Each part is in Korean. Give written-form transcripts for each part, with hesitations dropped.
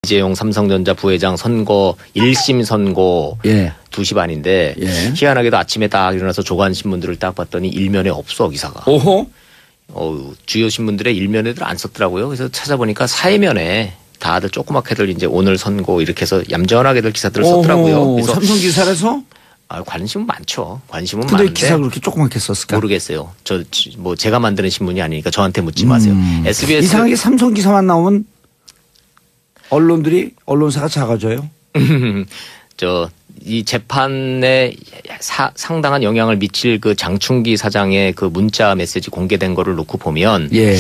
이재용 삼성전자 부회장 선거 1심 선고 예. 2시 반인데 예. 희한하게도 아침에 딱 일어나서 조간신문들을 딱 봤더니 일면에 없어 기사가. 오호. 주요 신문들의 일면에들 안 썼더라고요. 그래서 찾아보니까 사회면에 다들 조그맣게들 이제 오늘 선고 이렇게 해서 얌전하게들 기사들을 썼더라고요. 그래서 삼성 기사라서? 관심은 많죠. 관심은 근데 많은데. 기사 그렇게 조그맣게 썼을까? 모르겠어요. 제가 만드는 신문이 아니니까 저한테 묻지 마세요. SBS 이상하게 삼성 기사만 나오면 언론사가 작아져요. 이 재판에 상당한 영향을 미칠 그 장충기 사장의 그 문자 메시지 공개된 거를 놓고 보면 예.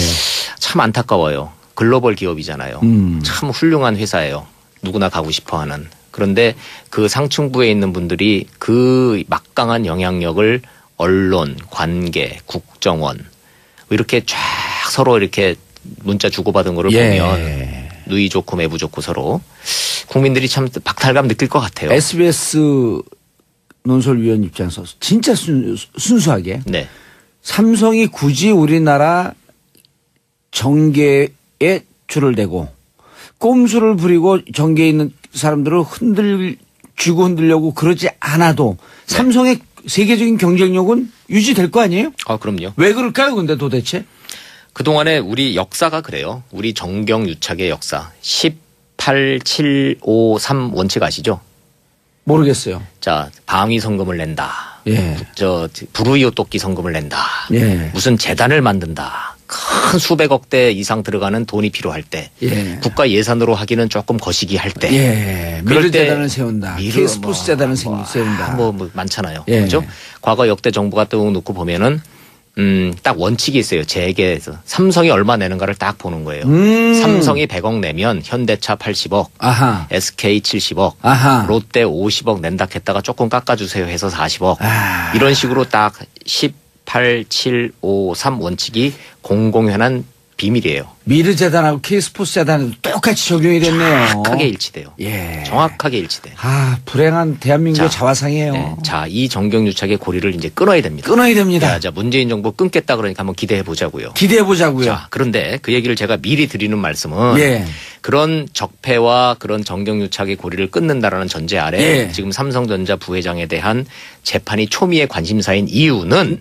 참 안타까워요. 글로벌 기업이잖아요. 참 훌륭한 회사예요. 누구나 가고 싶어 하는. 그런데 그 상층부에 있는 분들이 그 막강한 영향력을 언론, 관계, 국정원 이렇게 쫙 서로 이렇게 문자 주고받은 거를 보면 누이 좋고 매부 좋고 서로 국민들이 참 박탈감 느낄 것 같아요. SBS 논설위원 입장에서 진짜 순수하게 네. 삼성이 굳이 우리나라 정계에 줄을 대고 꼼수를 부리고 정계에 있는 사람들을 쥐고 흔들려고 그러지 않아도 네. 삼성의 세계적인 경쟁력은 유지될 거 아니에요? 그럼요. 왜 그럴까요 근데 도대체? 그동안에 우리 역사가 그래요. 우리 정경유착의 역사. 18753 원칙 아시죠? 모르겠어요. 자, 방위 성금을 낸다. 예. 불우이웃 돕기 성금을 낸다. 예. 무슨 재단을 만든다. 큰 수백억대 이상 들어가는 돈이 필요할 때. 예. 국가 예산으로 하기는 조금 거시기 할 때. 예. 미르 재단을 세운다. K스포츠 재단을 세운다. 뭐 많잖아요. 예. 그렇죠? 과거 역대 정부가 또 놓고 보면은 딱 원칙이 있어요. 재계에서. 삼성이 얼마 내는가를 딱 보는 거예요. 삼성이 100억 내면 현대차 80억, 아하. SK 70억, 아하. 롯데 50억 낸다 했다가 조금 깎아주세요 해서 40억. 이런 식으로 딱 18753 원칙이 공공연한 비밀이에요. 미르 재단하고 K스포츠 재단에도 똑같이 적용이 됐네요. 정확하게 일치돼요. 예. 정확하게 일치돼. 불행한 대한민국의 자화상이에요. 네. 자, 이 정경유착의 고리를 이제 끊어야 됩니다. 끊어야 됩니다. 자, 문재인 정부 끊겠다 그러니까 한번 기대해 보자고요. 기대해 보자고요. 자, 그런데 그 얘기를 제가 미리 드리는 말씀은 예. 그런 적폐와 그런 정경유착의 고리를 끊는다라는 전제 아래 예. 지금 삼성전자 부회장에 대한 재판이 초미의 관심사인 이유는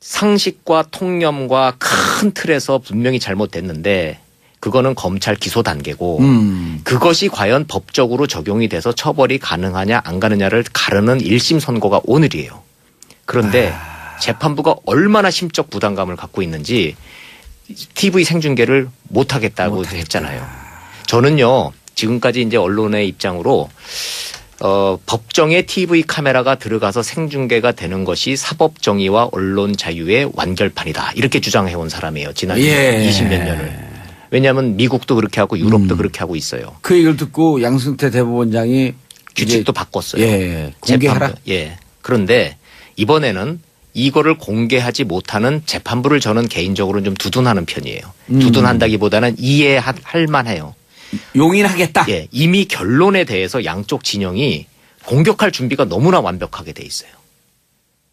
상식과 통념과 큰 틀에서 분명히 잘못됐는데 그거는 검찰 기소 단계고 그것이 과연 법적으로 적용이 돼서 처벌이 가능하냐 안 가느냐를 가르는 1심 선고가 오늘이에요. 그런데 재판부가 얼마나 심적 부담감을 갖고 있는지 TV 생중계를 못하겠다고 했잖아요. 저는요 지금까지 이제 언론의 입장으로 법정에 TV 카메라가 들어가서 생중계가 되는 것이 사법 정의와 언론 자유의 완결판이다. 이렇게 주장해온 사람이에요. 지난 20몇 년을. 왜냐하면 미국도 그렇게 하고 유럽도 그렇게 하고 있어요. 그 얘기를 듣고 양승태 대법원장이 규칙도 바꿨어요. 예. 공개하라. 예. 그런데 이번에는 이거를 공개하지 못하는 재판부를 저는 개인적으로는 좀 두둔하는 편이에요. 두둔한다기보다는 이해할 만해요. 용인하겠다. 예, 이미 결론에 대해서 양쪽 진영이 공격할 준비가 너무나 완벽하게 돼 있어요.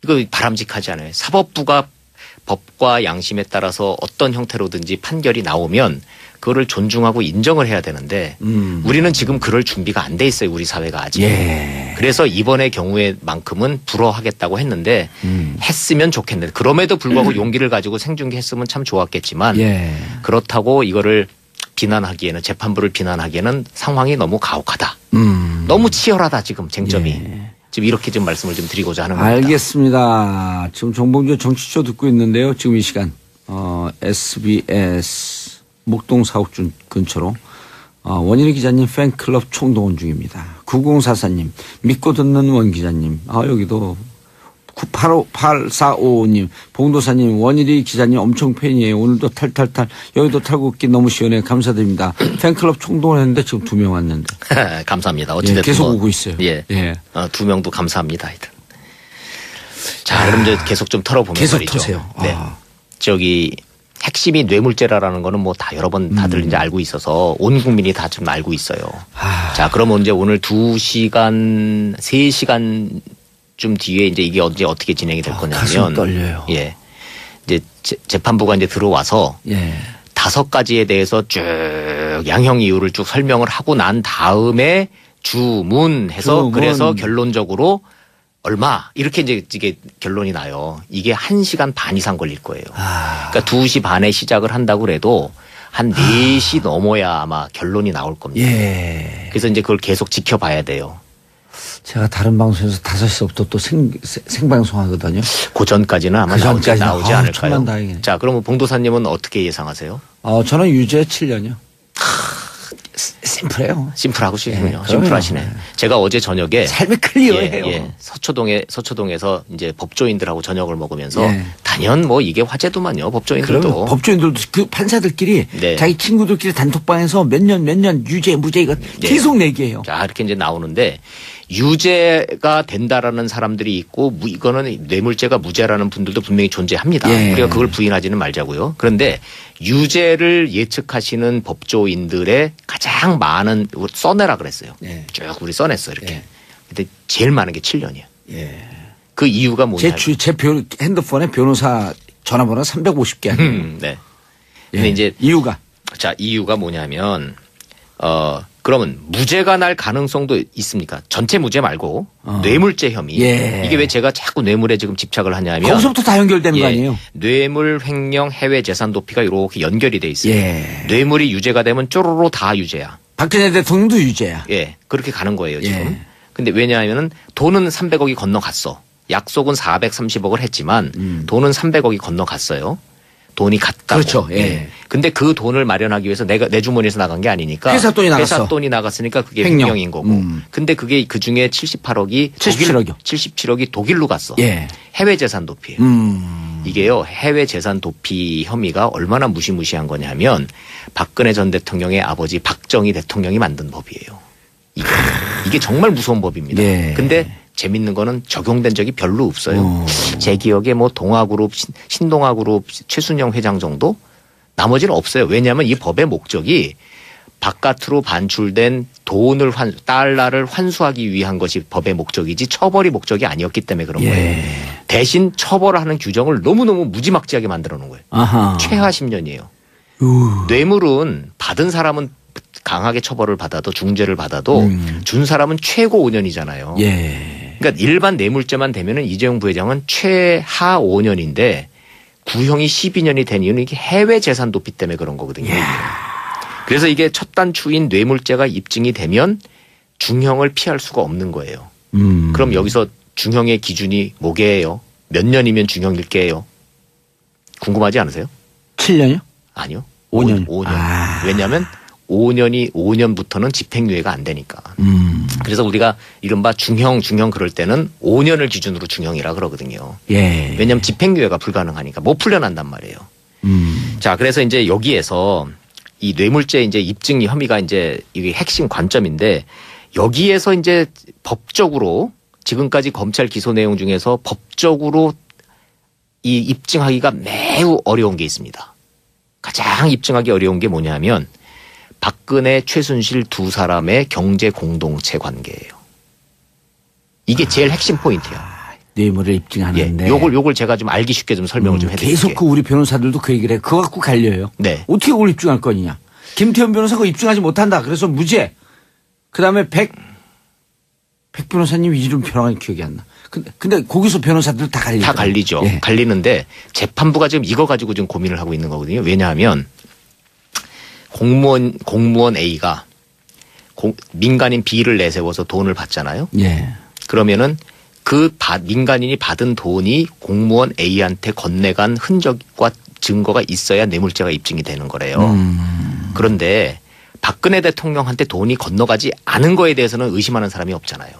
이거 바람직하지 않아요. 사법부가 법과 양심에 따라서 어떤 형태로든지 판결이 나오면 그거를 존중하고 인정을 해야 되는데 우리는 지금 그럴 준비가 안 돼 있어요. 우리 사회가 아직. 예. 그래서 이번의 경우에만큼은 불허하겠다고 했는데 했으면 좋겠는데 그럼에도 불구하고 용기를 가지고 생중계했으면 참 좋았겠지만 그렇다고 이거를 비난하기에는 재판부를 비난하기에는 상황이 너무 가혹하다. 너무 치열하다 지금 쟁점이. 지금 이렇게 좀 말씀을 좀 드리고자 하는 겁니다. 알겠습니다. 지금 정봉주 정치쇼 듣고 있는데요. 지금 이 시간 SBS 목동 사옥준 근처로 원일이 기자님 팬클럽 총동원 중입니다. 9044님 믿고 듣는 원 기자님 여기도 8455님 봉도사님 원일이 기자님 엄청 팬이에요. 오늘도 탈탈탈 여기도 탈곡기 너무 시원해 감사드립니다. 팬클럽 총동원했는데 지금 2명 왔는데 감사합니다. 어찌됐든 계속 오고 있어요. 예. 2명도 감사합니다. 하여튼. 자 그럼 이제 계속 좀 털어보면 계속 말이죠. 터세요. 네. 저기 핵심이 뇌물죄라는 거는 뭐 다 여러 번 다들 이제 알고 있어서 온 국민이 다 좀 알고 있어요. 자 그러면 이제 오늘 2시간 3시간 좀 뒤에 이제 이게 언제 어떻게 진행이 될 거냐면 가슴 떨려요. 예. 이제 재판부가 이제 들어와서 5가지에 대해서 쭉 쭉 양형 이유를 쭉 설명을 하고 난 다음에 주문해서 그래서 결론적으로 얼마 이렇게 이제 이게 결론이 나요. 이게 1시간 반 이상 걸릴 거예요. 그러니까 2시 반에 시작을 한다고 그래도 한 4시 넘어야 아마 결론이 나올 겁니다. 예. 그래서 이제 그걸 계속 지켜봐야 돼요. 제가 다른 방송에서 5시부터 또 생방송하거든요. 그 전까지는 아마 나오지 않을까요? 천만다행이네. 자, 그러면 봉도사님은 어떻게 예상하세요? 저는 유죄 7년이요. 심플해요. 심플하고 싶군요. 심플하시네. 제가 어제 저녁에 삶이 클리어해요. 서초동에서 이제 법조인들하고 저녁을 먹으면서 단연 뭐 이게 화제도만요. 법조인들도. 법조인들도 그 판사들끼리 자기 친구들끼리 단톡방에서 몇 년 유죄 무죄 이거 계속 내기해요. 자, 이렇게 이제 나오는데 유죄가 된다라는 사람들이 있고 이거는 뇌물죄가 무죄라는 분들도 분명히 존재합니다. 우리가 그걸 부인하지는 말자고요. 그런데 유죄를 예측하시는 법조인들의 가장 많은 써내라 그랬어요. 쭉 우리 써냈어 이렇게. 근데 제일 많은 게 7년이에요. 그 이유가 뭐냐? 제 핸드폰에 변호사 전화번호 350개 아니에요. 네. 근데 이제 이유가 뭐냐면 그러면 무죄가 날 가능성도 있습니까? 전체 무죄 말고 뇌물죄 혐의. 이게 왜 제가 자꾸 뇌물에 지금 집착을 하냐면 거기서부터 다 연결되는 거 아니에요? 뇌물, 횡령, 해외 재산 도피가 이렇게 연결이 돼 있어요. 뇌물이 유죄가 되면 쪼로로 다 유죄야. 박근혜 대통령도 유죄야. 그렇게 가는 거예요 지금. 근데 왜냐하면은 돈은 300억이 건너갔어. 약속은 430억을 했지만 돈은 300억이 건너갔어요. 돈이 갔다고. 그렇죠. 근데 그 돈을 마련하기 위해서 내 주머니에서 나간 게 아니니까 회사 돈이 나갔어. 회사 돈이 나갔으니까 그게 횡령인 거고. 근데 그게 그 중에 77억이 독일로 갔어. 해외 재산 도피예요. 이게요. 해외 재산 도피 혐의가 얼마나 무시무시한 거냐면 박근혜 전 대통령의 아버지 박정희 대통령이 만든 법이에요. 이게 정말 무서운 법입니다. 근데 재밌는 거는 적용된 적이 별로 없어요. 제 기억에 뭐 동아그룹, 신동아그룹 최순영 회장 정도? 나머지는 없어요. 왜냐하면 이 법의 목적이 바깥으로 반출된 달러를 환수하기 위한 것이 법의 목적이지 처벌이 목적이 아니었기 때문에 그런 거예요. 대신 처벌하는 규정을 너무너무 무지막지하게 만들어 놓은 거예요. 최하 10년이에요. 뇌물은 받은 사람은 강하게 처벌을 받아도 중죄를 받아도 준 사람은 최고 5년이잖아요. 그러니까 일반 뇌물죄만 되면은 이재용 부회장은 최하 5년인데 구형이 12년이 된 이유는 이게 해외 재산 도피 때문에 그런 거거든요. 그래서 이게 첫 단추인 뇌물죄가 입증이 되면 중형을 피할 수가 없는 거예요. 그럼 여기서 중형의 기준이 뭐게요? 몇 년이면 중형일 게요? 궁금하지 않으세요? 7년이요? 아니요. 5년. 5년. 왜냐하면 5년부터는 집행유예가 안 되니까. 그래서 우리가 이른바 중형 그럴 때는 5년을 기준으로 중형이라 그러거든요. 왜냐하면 집행유예가 불가능하니까 못 풀려난단 말이에요. 자, 그래서 이제 여기에서 이 뇌물죄 이제 입증 혐의가 이제 이게 핵심 관점인데 여기에서 이제 법적으로 지금까지 검찰 기소 내용 중에서 법적으로 이 입증하기가 매우 어려운 게 있습니다. 가장 입증하기 어려운 게 뭐냐면 박근혜, 최순실 두 사람의 경제 공동체 관계예요. 이게 제일 핵심 포인트야. 뇌물을 입증하는데. 요걸 제가 좀 알기 쉽게 좀 설명을 좀 해드릴게요. 계속 그 우리 변호사들도 그 얘기를 해. 그거 갖고 갈려요. 어떻게 그걸 입증할 거냐. 김태현 변호사가 입증하지 못한다. 그래서 무죄. 그다음에 백 변호사님 이름 변호사님 기억이 안 나. 근데 거기서 변호사들 다 갈리죠. 다 갈리죠. 갈리는데 재판부가 지금 이거 가지고 좀 고민을 하고 있는 거거든요. 왜냐하면 공무원 A가 민간인 B를 내세워서 돈을 받잖아요. 그러면은 민간인이 받은 돈이 공무원 A한테 건네간 흔적과 증거가 있어야 뇌물죄가 입증이 되는 거래요. 그런데 박근혜 대통령한테 돈이 건너가지 않은 거에 대해서는 의심하는 사람이 없잖아요.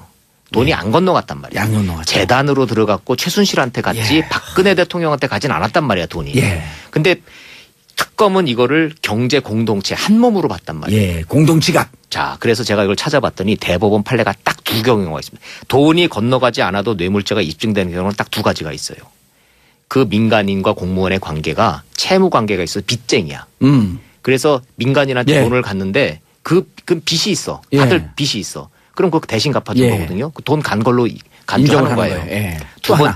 돈이 안 건너갔단 말이야. 재단으로 들어갔고 최순실한테 갔지 박근혜 대통령한테 가진 않았단 말이야 돈이. 근데 특검은 이거를 경제 공동체 한 몸으로 봤단 말이에요. 공동지갑. 자, 그래서 제가 이걸 찾아봤더니 대법원 판례가 딱 두 경우가 있습니다. 돈이 건너가지 않아도 뇌물죄가 입증되는 경우는 딱 두 가지가 있어요. 그 민간인과 공무원의 관계가 채무 관계가 있어서 빚쟁이야. 그래서 민간인한테 돈을 갔는데 그 빚이 있어. 다들 빚이 있어. 그럼 그거 대신 갚아준 거거든요. 그 돈 간 걸로 간주하는 거예요.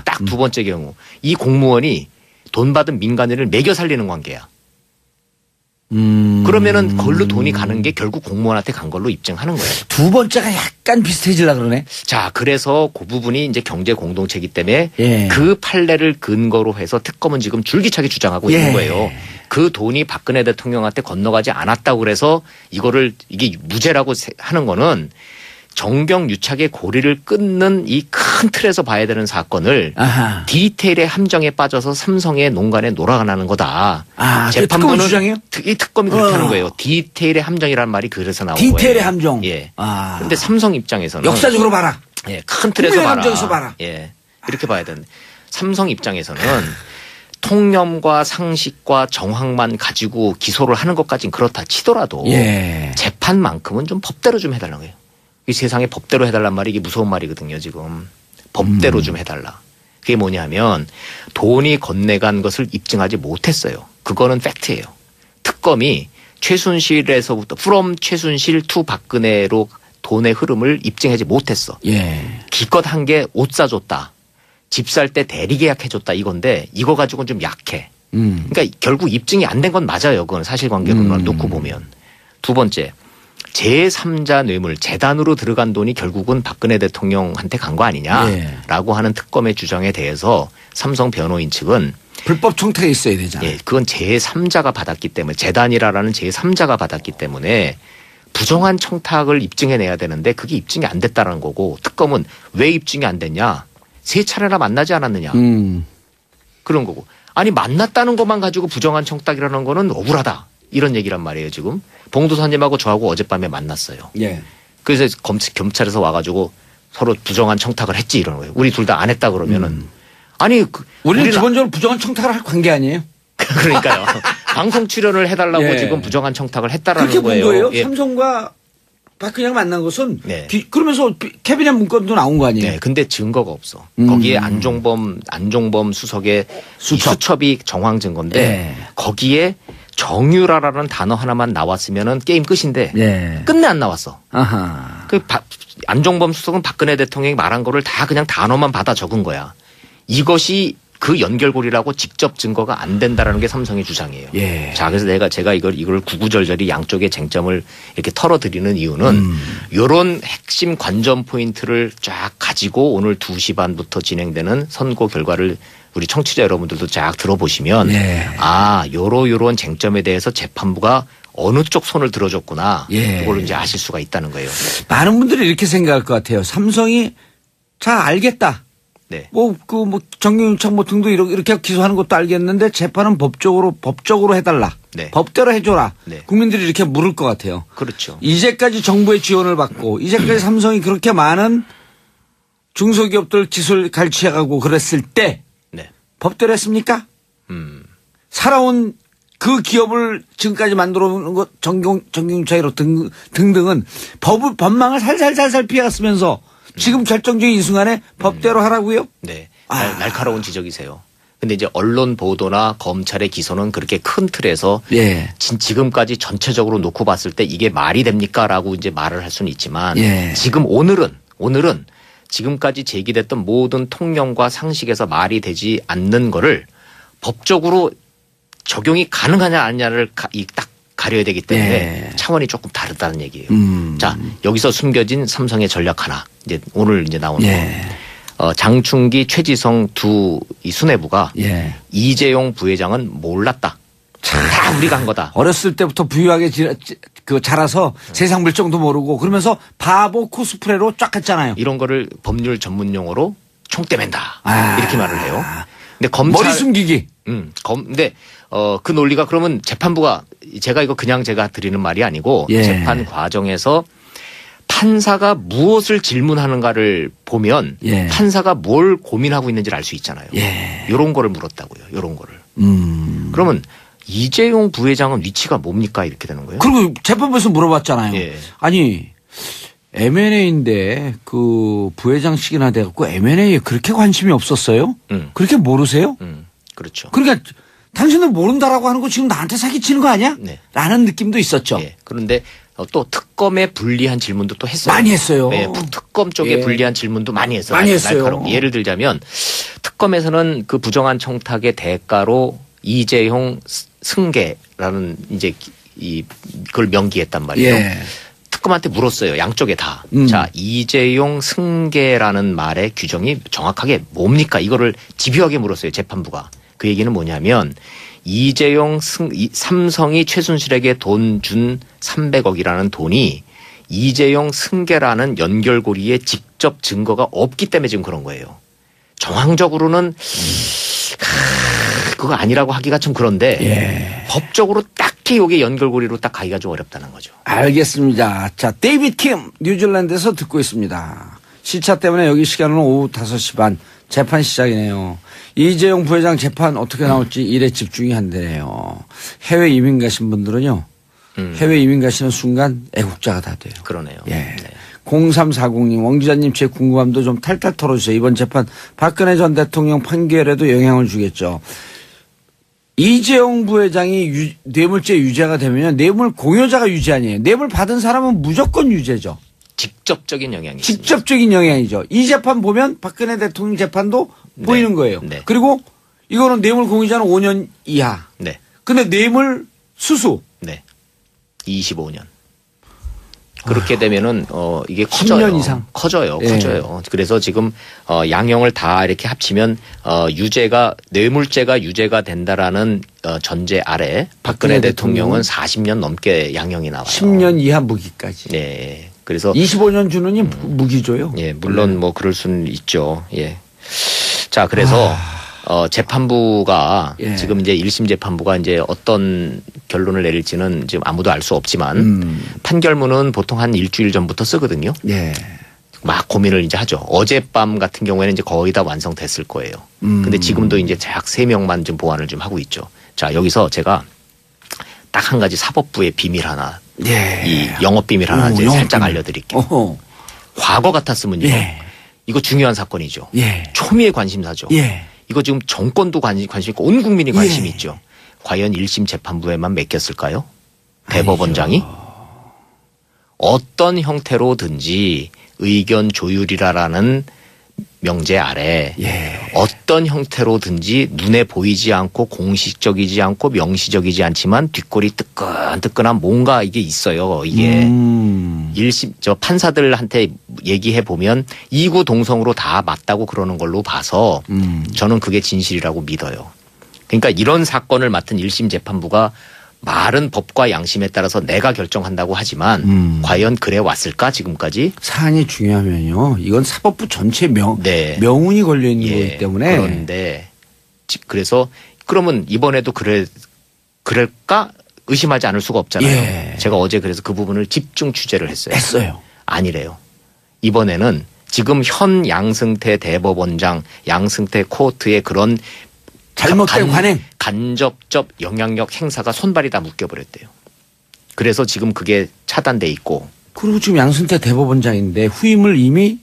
딱 두 번째 경우. 이 공무원이 돈 받은 민간인을 매겨 살리는 관계야. 그러면은 그걸로 돈이 가는 게 결국 공무원한테 간 걸로 입증하는 거예요. 두 번째가 약간 비슷해지려 그러네. 자, 그래서 그 부분이 이제 경제 공동체이기 때문에 예. 그 판례를 근거로 해서 특검은 지금 줄기차게 주장하고 예. 있는 거예요. 그 돈이 박근혜 대통령한테 건너가지 않았다고 그래서 이게 무죄라고 하는 거는 정경유착의 고리를 끊는 이 큰 틀에서 봐야 되는 사건을 아하. 디테일의 함정에 빠져서 삼성의 농간에 놀아나는 거다. 재판부는 주장이에요? 이 특검이 그렇게 하는 거예요. 디테일의 함정이라는 말이 그래서 나온 거예요. 디테일의 함정. 예. 그런데 삼성 입장에서는 역사적으로 봐라. 예, 큰 틀에서 봐라. 함정에서 봐라. 예, 이렇게 봐야 되는데 삼성 입장에서는 통념과 상식과 정황만 가지고 기소를 하는 것까지는 그렇다 치더라도 예. 재판만큼은 좀 법대로 좀 해달라는 거예요. 이 세상에 법대로 해달란 말이 이게 무서운 말이거든요. 지금 법대로 좀 해달라. 그게 뭐냐면 돈이 건네간 것을 입증하지 못했어요. 그거는 팩트예요. 특검이 최순실에서부터 from 최순실 to 박근혜로 돈의 흐름을 입증하지 못했어. 예. 기껏 한 게 옷 사줬다. 집 살 때 대리 계약해줬다 이건데 이거 가지고는 좀 약해. 그러니까 결국 입증이 안 된 건 맞아요. 그건 사실관계론을 놓고 보면. 두 번째. 제3자 뇌물 재단으로 들어간 돈이 결국은 박근혜 대통령한테 간 거 아니냐라고 하는 특검의 주장에 대해서 삼성 변호인 측은 불법 청탁이 있어야 되잖아요. 예, 그건 제3자가 받았기 때문에 재단이라는 제3자가 받았기 때문에 부정한 청탁을 입증해내야 되는데 그게 입증이 안 됐다는 거고 특검은 왜 입증이 안 됐냐. 3차례나 만나지 않았느냐. 그런 거고. 아니 만났다는 것만 가지고 부정한 청탁이라는 거는 억울하다. 이런 얘기란 말이에요 지금. 봉도사님하고 저하고 어젯밤에 만났어요. 예. 그래서 경찰에서 와가지고 서로 부정한 청탁을 했지 이러는 거예요. 우리 둘 다 안 했다 그러면은. 아니 우리는 기본적으로 부정한 청탁을 할 관계 아니에요? 그러니까요. 방송 출연을 해달라고 예. 지금 부정한 청탁을 했다라는 그렇게 거예요. 본 거예요? 예. 삼성과 박근혜가 만난 것은 네. 그러면서 캐비넷 문건도 나온 거 아니에요? 네, 근데 증거가 없어. 거기에 안종범 수석의 수첩이 정황 증거인데 네. 거기에 정유라라는 단어 하나만 나왔으면은 게임 끝인데 네. 끝내 안 나왔어. 아하. 안종범 수석은 박근혜 대통령이 말한 거를 다 그냥 단어만 받아 적은 거야. 이것이 그 연결고리라고 직접 증거가 안 된다라는 게 삼성의 주장이에요. 예. 자, 그래서 제가 이걸 구구절절히 양쪽의 쟁점을 이렇게 털어드리는 이유는 이런 핵심 관전 포인트를 쫙 가지고 오늘 2시 반부터 진행되는 선고 결과를 우리 청취자 여러분들도 쫙 들어보시면 예. 요런 쟁점에 대해서 재판부가 어느 쪽 손을 들어줬구나. 예. 그걸 이제 아실 수가 있다는 거예요. 많은 분들이 이렇게 생각할 것 같아요. 삼성이 자 알겠다. 네. 정경유착 등도 이렇게 기소하는 것도 알겠는데 재판은 법적으로 해달라. 네. 법대로 해줘라. 네. 국민들이 이렇게 물을 것 같아요. 그렇죠. 이제까지 정부의 지원을 받고 이제까지 삼성이 그렇게 많은 중소기업들 기술 갈취해가고 그랬을 때 네. 법대로 했습니까? 살아온 그 기업을 지금까지 만들어 놓은 것 정경유착으로 등등은 법망을 살살살살 피해갔으면서 지금 결정적인 이 순간에 법대로 하라고요? 네. 날카로운 지적이세요. 근데 이제 언론 보도나 검찰의 기소는 그렇게 큰 틀에서 예. 지금까지 전체적으로 놓고 봤을 때 이게 말이 됩니까라고 이제 말을 할 수는 있지만 예. 지금 오늘은 지금까지 제기됐던 모든 통념과 상식에서 말이 되지 않는 거를 법적으로 적용이 가능하냐 아니냐를 딱 가려야 되기 때문에 예. 차원이 조금 다르다는 얘기예요. 자, 여기서 숨겨진 삼성의 전략 하나. 이제 오늘 이제 나오는 예. 거. 장충기, 최지성 이 수뇌부가 예. 이재용 부회장은 몰랐다. 다 우리가 한 거다. 어렸을 때부터 부유하게 자라서 세상 물정도 모르고 그러면서 바보 코스프레로 쫙 했잖아요. 이런 거를 법률 전문 용어로 총대 맨다. 이렇게 말을 해요. 근데 머리 숨기기. 근데 그 논리가 그러면 재판부가 제가 드리는 말이 아니고 예. 재판 과정에서 판사가 무엇을 질문하는가를 보면 예. 판사가 뭘 고민하고 있는지를 알 수 있잖아요. 예. 이런 거를 물었다고요. 이런 거를. 그러면 이재용 부회장은 위치가 뭡니까 이렇게 되는 거예요. 그리고 재판부에서 물어봤잖아요. 예. 아니 M&A인데 그 부회장식이나 돼갖고 M&A에 그렇게 관심이 없었어요? 그렇게 모르세요? 그렇죠. 그러니까 당신은 모른다라고 하는 거 지금 나한테 사기치는 거 아니야? 네. 라는 느낌도 있었죠. 예. 그런데 또 특검에 불리한 질문도 또 했어요. 많이 했어요. 네, 특검 쪽에 예. 불리한 질문도 많이 했어요. 많이 했어요. 날카롭고. 예를 들자면 특검에서는 그 부정한 청탁의 대가로 이재용 승계라는 이제 그걸 명기했단 말이에요. 예. 특검한테 물었어요. 양쪽에 다. 자, 이재용 승계라는 말의 규정이 정확하게 뭡니까? 이거를 집요하게 물었어요. 재판부가. 그 얘기는 뭐냐면 이재용 삼성이 최순실에게 돈 준 300억이라는 돈이 이재용 승계라는 연결고리에 직접 증거가 없기 때문에 지금 그런 거예요. 정황적으로는 그거 아니라고 하기가 좀 그런데 예. 법적으로 딱히 이게 연결고리로 딱 가기가 좀 어렵다는 거죠. 알겠습니다. 자, 데이비드 킴 뉴질랜드에서 듣고 있습니다. 시차 때문에 여기 시간은 오후 5시 반 재판 시작이네요. 이재용 부회장 재판 어떻게 나올지 일에 집중이 안 되네요. 해외 이민 가신 분들은요. 해외 이민 가시는 순간 애국자가 다 돼요. 그러네요. 예. 네. 0340님, 왕 기자님 제 궁금함도 좀 탈탈 털어주세요. 이번 재판 박근혜 전 대통령 판결에도 영향을 주겠죠. 이재용 부회장이 뇌물죄 유죄가 되면 뇌물 공여자가 유죄 아니에요. 뇌물 받은 사람은 무조건 유죄죠. 직접적인 영향이 직접적인 영향이죠. 이 재판 보면 박근혜 대통령 재판도 네. 보이는 거예요. 네. 그리고 이거는 뇌물 공여자는 5년 이하. 네. 근데 뇌물 수수. 네. 25년. 그렇게 되면은 이게 커져요. 10년 이상 커져요. 예. 커져요. 그래서 지금 양형을 다 이렇게 합치면 유죄가 뇌물죄가 유죄가 된다라는 전제 아래 박근혜 대통령은 40년 넘게 양형이 나와요. 10년 이하 무기까지. 네. 그래서 25년 주는이 무기죠요. 예, 물론 뭐 그럴 수는 있죠. 예. 자, 그래서 재판부가 예. 지금 이제 1심 재판부가 이제 어떤 결론을 내릴지는 지금 아무도 알 수 없지만 판결문은 보통 한 일주일 전부터 쓰거든요. 예. 막 고민을 이제 하죠. 어젯밤 같은 경우에는 이제 거의 다 완성됐을 거예요. 근데 지금도 이제 약 3명만 좀 보완을 좀 하고 있죠. 자, 여기서 제가 딱 한 가지 사법부의 비밀 하나, 예. 이 영업 비밀 하나 이제 살짝 알려드릴게요. 어허. 과거 같았으면요. 예. 이거 중요한 사건이죠. 예. 초미의 관심사죠. 예. 이거 지금 정권도 관심 있고 온 국민이 관심이 예. 있죠. 과연 1심 재판부에만 맡겼을까요? 대법원장이? 어떤 형태로든지 의견 조율이라는 명제 아래 예. 어떤 형태로든지 눈에 보이지 않고 공식적이지 않고 명시적이지 않지만 뒷골이 뜨끈뜨끈한 뭔가 이게 있어요. 이게 1심 판사들한테 얘기해 보면 이구 동성으로 다 맞다고 그러는 걸로 봐서 저는 그게 진실이라고 믿어요. 그러니까 이런 사건을 맡은 1심 재판부가 말은 법과 양심에 따라서 내가 결정한다고 하지만 과연 그래 왔을까 지금까지? 사안이 중요하면요. 이건 사법부 전체 네. 명운이 걸려 있는 예, 거기 때문에. 그런데 그래서 그러면 이번에도 그럴까 의심하지 않을 수가 없잖아요. 예. 제가 어제 그래서 그 부분을 집중 취재를 했어요. 아니래요. 이번에는 지금 현 양승태 대법원장 양승태 코트의 그런 잘못된 관행. 간접적 영향력 행사가 손발이 다 묶여버렸대요. 그래서 지금 그게 차단돼 있고. 그리고 지금 양승태 대법원장인데 후임을 이미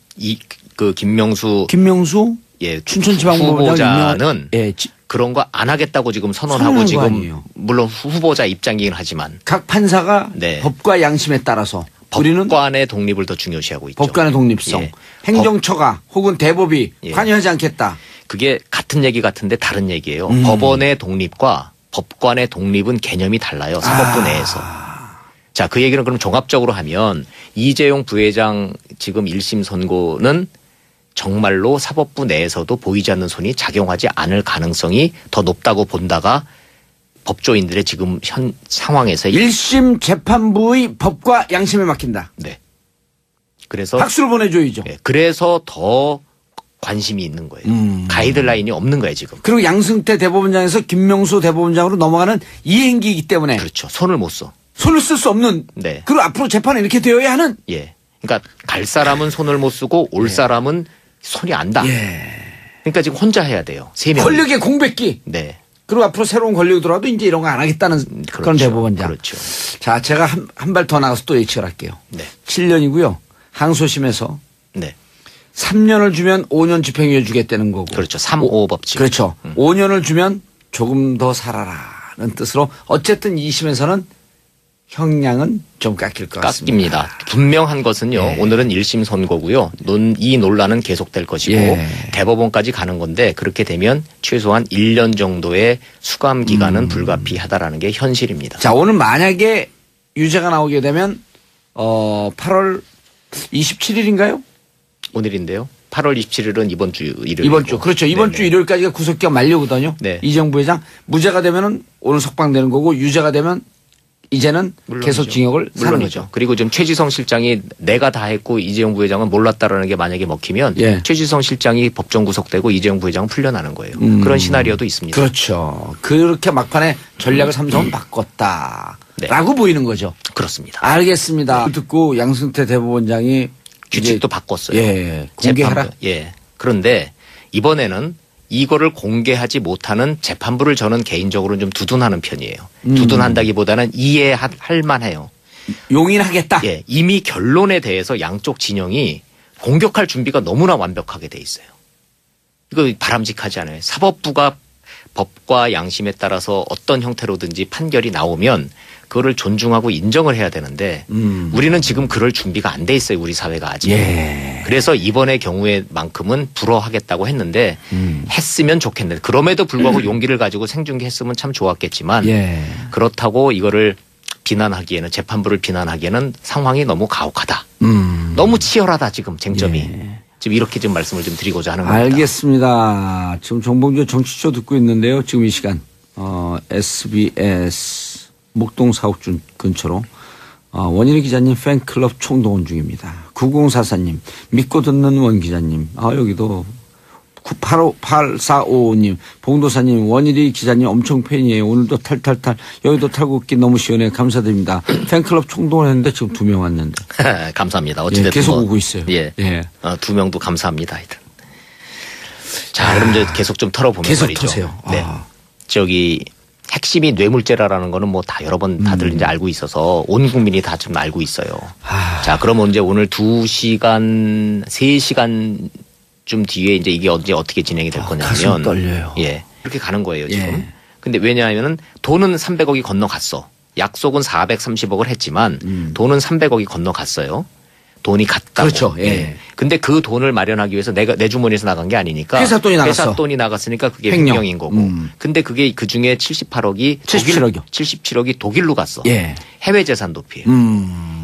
김명수 예 춘천지방법원장은 예, 그런 거 안 하겠다고 지금 선언하고 지금 물론 후보자 입장이긴 하지만 각 판사가 네. 법과 양심에 따라서 법관의 독립을 더 중요시하고 있죠. 법관의 독립성. 예. 행정처가 혹은 대법이 예. 관여하지 않겠다. 그게 같은 얘기 같은데 다른 얘기예요. 법원의 독립과 법관의 독립은 개념이 달라요. 사법부 내에서. 자, 그 얘기는 그럼 종합적으로 하면 이재용 부회장 지금 1심 선고는 정말로 사법부 내에서도 보이지 않는 손이 작용하지 않을 가능성이 더 높다고 본다가 법조인들의 지금 현 상황에서 1심 재판부의 법과 양심에 맡긴다. 네. 그래서 박수를 보내줘야죠. 네. 그래서 더 관심이 있는 거예요. 가이드라인이 없는 거예요 지금. 그리고 양승태 대법원장에서 김명수 대법원장으로 넘어가는 이행기이기 때문에. 그렇죠. 손을 못 써. 손을 쓸 수 없는. 네. 그리고 앞으로 재판은 이렇게 되어야 하는. 예. 그러니까 갈 사람은 손을 못 쓰고 올 사람은 손이 안 닿아. 예. 그러니까 지금 혼자 해야 돼요. 3명. 권력의 공백기. 네. 그리고 앞으로 새로운 권력이 들어와도 이제 이런 거 안 하겠다는 그렇죠. 그런 대법원장. 그렇죠. 자, 제가 한 발 더 나가서 또 예측을 할게요. 네. 7년이고요. 항소심에서. 네. 3년을 주면 5년 집행유예 주겠다는 거고. 그렇죠. 3-5 법칙. 그렇죠. 5년을 주면 조금 더 살아라는 뜻으로 어쨌든 2심에서는 형량은 좀 깎일 것 같습니다. 깎입니다. 분명한 것은요. 예. 오늘은 1심 선고고요. 이 논란은 계속될 것이고 예. 대법원까지 가는 건데 그렇게 되면 최소한 1년 정도의 수감 기간은 불가피하다라는 게 현실입니다. 자, 오늘 만약에 유죄가 나오게 되면 8월 27일인가요? 오늘인데요. 8월 27일은 이번 주 일요일. 이번 주. 그렇죠. 이번 네네. 주 일요일까지가 구속기간 만료거든요. 네. 이재용 부회장. 무죄가 되면은 오늘 석방되는 거고 유죄가 되면 이제는 계속징역을 사는 거죠. 그리고 지금 최지성 실장이 내가 다 했고 이재용 부회장은 몰랐다라는 게 만약에 먹히면 예. 최지성 실장이 법정 구속되고 이재용 부회장은 풀려나는 거예요. 그런 시나리오도 있습니다. 그렇죠. 그렇게 막판에 전략을 삼성은 바꿨다. 네. 라고 보이는 거죠. 그렇습니다. 알겠습니다. 듣고 양승태 대법원장이 규칙도 바꿨어요. 예. 공개하라. 예. 그런데 이번에는 이거를 공개하지 못하는 재판부를 저는 개인적으로는 좀 두둔하는 편이에요. 두둔한다기보다는 이해할 만해요. 용인하겠다. 예. 이미 결론에 대해서 양쪽 진영이 공격할 준비가 너무나 완벽하게 돼 있어요. 이거 바람직하지 않아요. 사법부가 법과 양심에 따라서 어떤 형태로든지 판결이 나오면 그거를 존중하고 인정을 해야 되는데 우리는 지금 그럴 준비가 안 돼 있어요. 우리 사회가 아직. 예. 그래서 이번의 경우에만큼은 불허하겠다고 했는데 했으면 좋겠는데 그럼에도 불구하고 용기를 가지고 생중계했으면 참 좋았겠지만 예. 그렇다고 이거를 비난하기에는 재판부를 비난하기에는 상황이 너무 가혹하다. 너무 치열하다 지금 쟁점이. 예. 지금 이렇게 좀 말씀을 좀 드리고자 하는 겁니다. 알겠습니다. 지금 정봉주 정치쇼 듣고 있는데요. 지금 이 시간 SBS 목동 사옥준 근처로 원일이 기자님 팬클럽 총동원 중입니다. 9044님 믿고 듣는 원 기자님 여기도 8455님 봉도사님 원일이 기자님 엄청 팬이에요. 오늘도 탈탈탈 여기도 탈곡기 너무 시원해 감사드립니다. 팬클럽 총동원 했는데 지금 2명 왔는데 감사합니다. 어찌됐든 예, 계속 오고 있어요. 예, 예. 2명도 감사합니다. 하여튼. 자 그럼 이제 계속 좀 털어보면 계속 말이죠. 터세요. 네. 저기 핵심이 뇌물죄라라는 거는 뭐 다 여러 번 다들 이제 알고 있어서 온 국민이 다 좀 알고 있어요. 자, 그러면 이제 오늘 2시간, 3시간 좀 뒤에 이제 이게 언제 어떻게 진행이 될 거냐면. 가슴 떨려요. 예. 그렇게 가는 거예요, 지금. 예. 근데 왜냐하면은 돈은 300억이 건너갔어. 약속은 430억을 했지만 돈은 300억이 건너갔어요. 돈이 갔다고. 그렇죠. 예. 근데 그 돈을 마련하기 위해서 내 주머니에서 나간 게 아니니까 회사 돈이 나갔어. 회사 돈이 나갔으니까 그게 횡령인 거고. 근데 그게 그 중에 77억이 77억이 독일로 갔어. 예. 해외 재산 도피예요.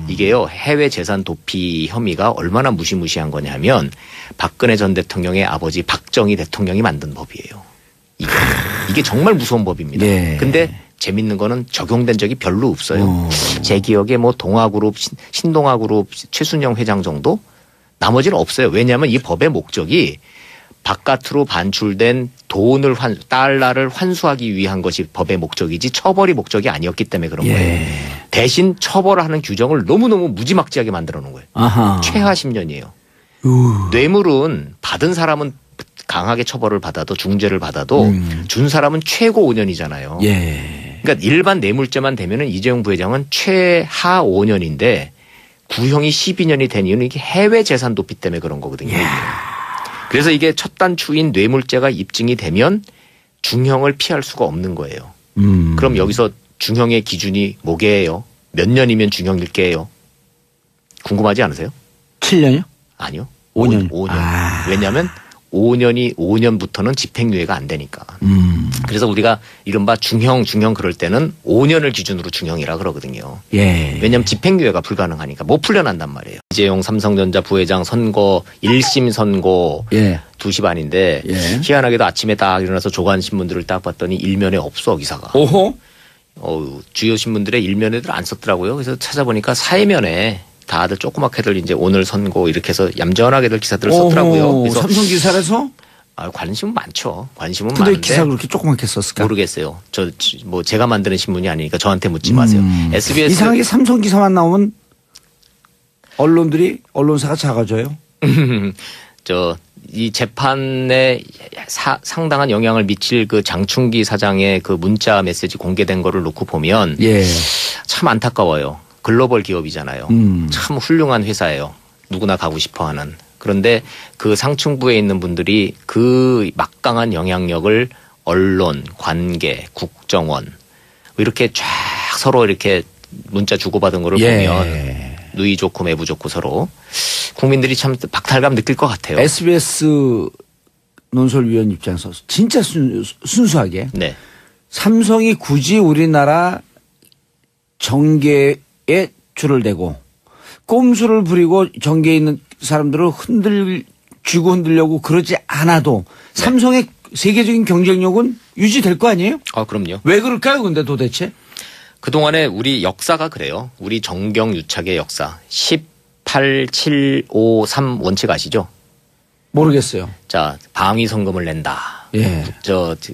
이게요. 해외 재산 도피 혐의가 얼마나 무시무시한 거냐면 박근혜 전 대통령의 아버지 박정희 대통령이 만든 법이에요. 이게 정말 무서운 법입니다. 예. 근데 재밌는 거는 적용된 적이 별로 없어요. 제 기억에 뭐 동아그룹, 신동아그룹 최순영 회장 정도? 나머지는 없어요. 왜냐하면 이 법의 목적이 바깥으로 반출된 돈을 달러를 환수하기 위한 것이 법의 목적이지 처벌이 목적이 아니었기 때문에 그런 거예요. 대신 처벌하는 규정을 너무너무 무지막지하게 만들어 놓은 거예요. 아하. 최하 10년이에요. 뇌물은 받은 사람은 강하게 처벌을 받아도 중죄를 받아도 준 사람은 최고 5년이잖아요. 예. 그러니까 일반 뇌물죄만 되면은 이재용 부회장은 최하 5년인데 구형이 12년이 된 이유는 이게 해외 재산 도피 때문에 그런 거거든요. 그래서 이게 첫 단추인 뇌물죄가 입증이 되면 중형을 피할 수가 없는 거예요. 그럼 여기서 중형의 기준이 뭐게요? 몇 년이면 중형일 게요? 궁금하지 않으세요? 7년이요? 아니요. 5년. 5년. 왜냐하면 5년부터는 집행유예가 안 되니까. 그래서 우리가 이른바 중형 그럴 때는 5년을 기준으로 중형이라 그러거든요. 예. 왜냐하면 집행유예가 불가능하니까 못 풀려난단 말이에요. 이재용 삼성전자 부회장 선거 1심 선고 예. 2시 반인데 희한하게도 아침에 딱 일어나서 조간신문들을 딱 봤더니 일면에 없어 기사가. 오호. 주요 신문들의 일면에들 안 썼더라고요. 그래서 찾아보니까 사회면에 다들 조그맣게들 이제 오늘 선고 이렇게 해서 얌전하게들 기사들을 썼더라고요. 그래서 삼성 기사에서 관심은 많죠. 관심은 근데 많은데. 기사 그렇게 조그맣게 썼을까? 모르겠어요. 제가 만드는 신문이 아니니까 저한테 묻지 마세요. SBS 이상하게 삼성 기사만 나오면 언론사가 작아져요. 이 재판에 상당한 영향을 미칠 그 장충기 사장의 그 문자 메시지 공개된 거를 놓고 보면 참 안타까워요. 글로벌 기업이잖아요. 참 훌륭한 회사예요. 누구나 가고 싶어 하는. 그런데 그 상층부에 있는 분들이 그 막강한 영향력을 언론, 관계, 국정원 이렇게 쫙 서로 이렇게 문자 주고받은 거를 보면 누이 좋고 매부 좋고 서로 국민들이 참 박탈감 느낄 것 같아요. SBS 논설위원 입장에서 진짜 순수하게 네. 삼성이 굳이 우리나라 정계에 줄을 대고 꼼수를 부리고 정계에 있는 사람들을 쥐고 흔들려고 그러지 않아도 네. 삼성의 세계적인 경쟁력은 유지될 거 아니에요? 아, 그럼요. 왜 그럴까요, 근데 도대체? 그동안에 우리 역사가 그래요. 우리 정경유착의 역사. 18, 7, 5, 3 원칙 아시죠? 모르겠어요. 자, 방위 성금을 낸다. 예.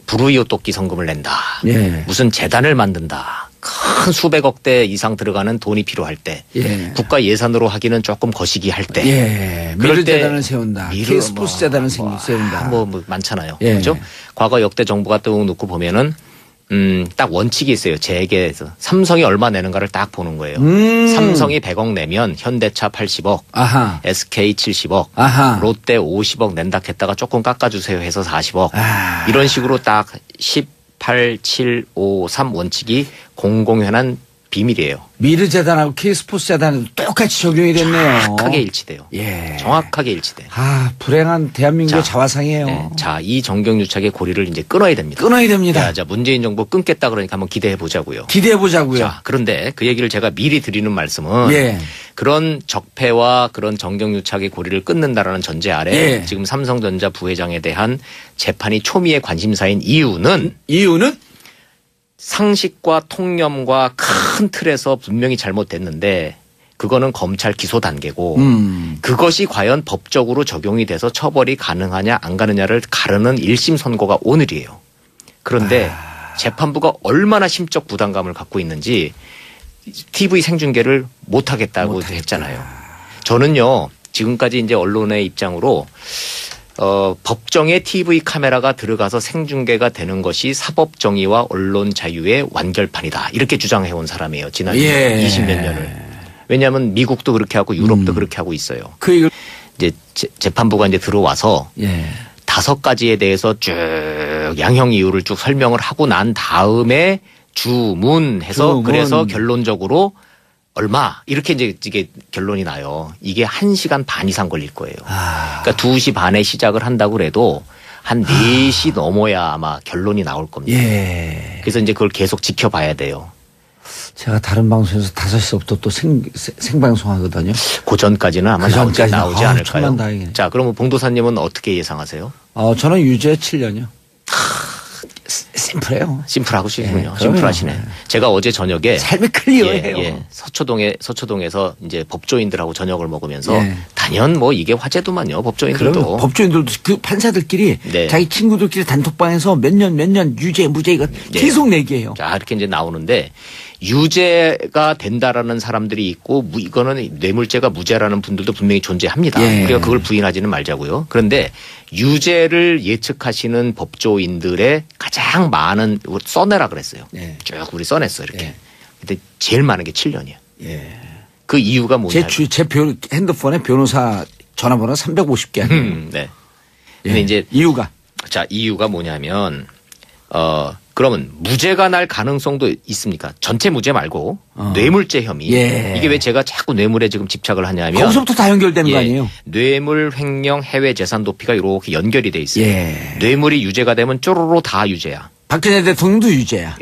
불우이웃 돕기 성금을 낸다. 예. 무슨 재단을 만든다. 큰 수백억대 이상 들어가는 돈이 필요할 때. 예. 국가 예산으로 하기는 조금 거시기 할 때. 예. 미르 재단을 세운다. K스포츠 재단을 세운다. 뭐 많잖아요. 예. 그렇죠? 과거 역대 정부가 또 놓고 보면은 딱 원칙이 있어요. 재계에서. 삼성이 얼마 내는가를 딱 보는 거예요. 삼성이 100억 내면 현대차 80억, 아하. SK 70억, 아하. 롯데 50억 낸다 했다가 조금 깎아주세요 해서 40억. 이런 식으로 딱 18, 7, 5, 3 원칙이 공공연한 비밀이에요. 미르 재단하고 K스포츠 재단은 똑같이 적용이 됐네요. 정확하게 일치돼요. 예. 정확하게 일치돼. 아, 불행한 대한민국의 자화상이에요. 네. 자, 이 정경유착의 고리를 이제 끊어야 됩니다. 끊어야 됩니다. 자, 문재인 정부 끊겠다 그러니까 한번 기대해 보자고요. 기대해 보자고요. 자, 그런데 그 얘기를 제가 미리 드리는 말씀은 예. 그런 적폐와 그런 정경유착의 고리를 끊는다라는 전제 아래 예. 지금 삼성전자 부회장에 대한 재판이 초미의 관심사인 이유는 상식과 통념과 큰 틀에서 분명히 잘못됐는데 그거는 검찰 기소 단계고 그것이 과연 법적으로 적용이 돼서 처벌이 가능하냐 안 가느냐를 가르는 1심 선고가 오늘이에요. 그런데 재판부가 얼마나 심적 부담감을 갖고 있는지 TV 생중계를 못하겠다고 했잖아요. 저는요 지금까지 이제 언론의 입장으로 법정에 TV 카메라가 들어가서 생중계가 되는 것이 사법 정의와 언론 자유의 완결판이다. 이렇게 주장해온 사람이에요. 지난 20몇 년을. 왜냐하면 미국도 그렇게 하고 유럽도 그렇게 하고 있어요. 이제 재판부가 이제 들어와서 5가지에 대해서 쭉 양형 이유를 쭉 설명을 하고 난 다음에 주문해서 그래서 결론적으로 얼마 이렇게 이제 이게 결론이 나요. 이게 1시간 반 이상 걸릴 거예요. 그러니까 2시 반에 시작을 한다고 그래도 한 4시 넘어야 아마 결론이 나올 겁니다. 그래서 이제 그걸 계속 지켜봐야 돼요. 제가 다른 방송에서 5시부터 또 생방송 하거든요. 그 전까지는 아마 나오지 않을까요? 천만다행이네. 자, 그러면 봉도사님은 어떻게 예상하세요? 저는 유죄 7년이요. 심플해요. 심플하고 싶군요. 심플하시네. 제가 어제 저녁에 삶이 클리어해요. 서초동에서 이제 법조인들하고 저녁을 먹으면서 단연 뭐 이게 화제도만요. 법조인들도. 법조인들도 그 판사들끼리 자기 친구들끼리 단톡방에서 몇 년 유죄 무죄 이거 계속 내기해요. 자, 이렇게 이제 나오는데 유죄가 된다라는 사람들이 있고 이거는 뇌물죄가 무죄라는 분들도 분명히 존재합니다. 우리가 그걸 부인하지는 말자고요. 그런데 유죄를 예측하시는 법조인들의 가장 많은 써내라 그랬어요. 쭉 우리 써냈어 이렇게. 근데 제일 많은 게 7년이에요. 그 이유가 뭐냐? 제 핸드폰에 변호사 전화번호 350개. 네. 근데 이제 이유가 뭐냐면 그러면 무죄가 날 가능성도 있습니까? 전체 무죄 말고 뇌물죄 혐의. 이게 왜 제가 자꾸 뇌물에 지금 집착을 하냐면 거기서부터 다 연결되는 거 아니에요? 뇌물, 횡령, 해외 재산 도피가 이렇게 연결이 돼 있어요. 뇌물이 유죄가 되면 쪼로로 다 유죄야. 박근혜 대통령도 유죄야.